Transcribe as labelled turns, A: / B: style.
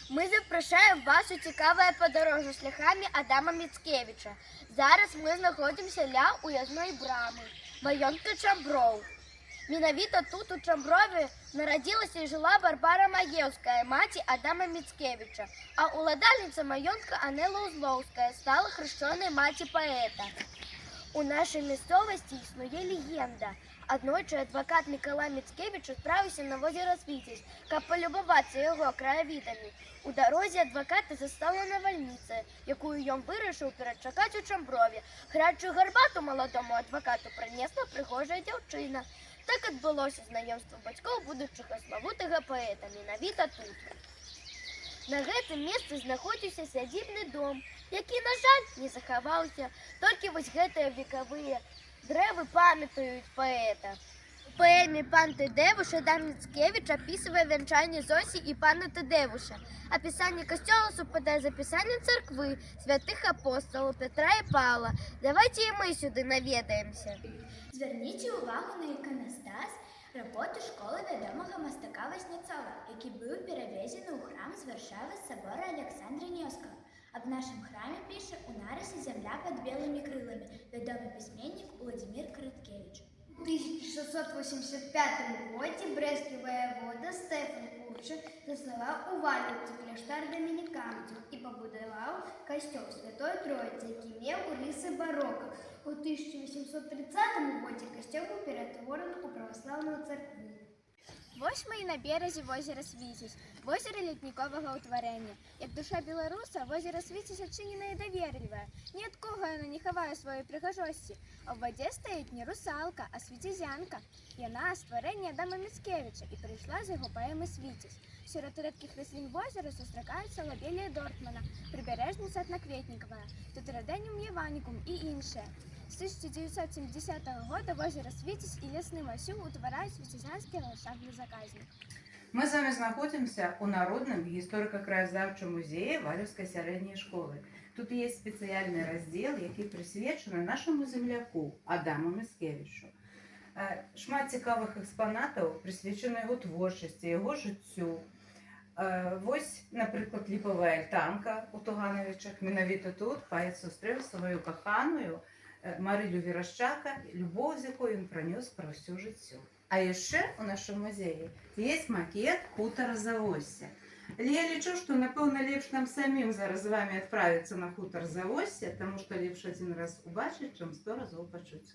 A: Ми запрошуємо вас у цікаве подорожжя шляхами Адама Міцкевича. Зараз ми знаходимося ля уязної брами, маєтку Чамбров. Менавіта тут, у Чамброві, народилася і жила Барбара Маєвська, мать Адама Міцкевича, а уладальниця маєтка Анела Узловська стала хрещеною матір поета. У нашій місцевості існує легенда. Аднойчы адвокат Микола Міцкевич відправився на озеро Світязь, каб полюбуватися його краєвидами. У дорозі адвоката застала навальниця, яку ён вирішив перечакати у Чамброві. Гарячу гарбату молодому адвокату принесла пригожа дівчина. Так відбулося знайомство батьків будучого славутого поета, менавіта тут. На гэтым месцы знаходзіўся сядзібны дом, які, на жаль, не захаваўся. Толькі вось гэтыя векавыя дрэвы памятаюць паэта. У паэме «Пан Тадеуш» Адам Міцкевич описывает венчание Зосі и пана Тадеуша. Описание костела совпадает с описанием церкви, святых апостолов Петра и Павла. Давайте и мы сюда наведаемся.
B: Зверніть увагу на іконостас роботи школи відомого мастака Васнецова, який був перевезений у храм з Варшави з собору Олександра Невського. А в нашем храме пише у нарисі «Земля под белыми крылами» відомий письменник Владимир Короткевич.
A: В 1685 году брестский воевода Стефан Куршин заснував у Вальниці кляштар домініканців і побудував костел Святой Троиці, який мав риси бароко. У 1830 році костел був перетворений у православну церкву.
C: Вось мы і на березі возера Світязь, возера леднікового утворення. Як душа білоруса, возера Світязь адчыненае і даверлівае. Ні ад кого яно не хавае сваёй прыгажосці. А ў вадзе стаіць не русалка, а свіцязянка. Яна стварэнне Адама Міцкевича і прыйшла з яго паэмы «Світязь». Сярод рэдкіх раслін возера сустракаюцца лабелія Дортмана, прыбярэжніца аднакветнікавая, тетрадениум яваникум і іншыя. З 1970 года возера Світязь і лясны масіў утвараюць свіцязянскі ландшафтны заказнік.
D: Мы з вами знаходимся у Народном историко-краєзнавчому музеї Валівської середньої школи. Тут є спеціальний розділ, який присвячений нашому земляку Адаму Міцкевичу. Шмат цікавих експонатів присвячено його творчості, його життю. Ось, наприклад, ліпова альтанка у Тугановичах. Менавіто тут поет зустрів свою коханою Марилю Вірощака, любов, з якою він пронес про всю життю. А ще у нашому музеї є макет хутора Завосся. Я лічу, що, напевно, ліпш нам самим зараз з вами відправитися на хутор Завосся, тому що ліпше один раз убачити, чим 100 разів почути.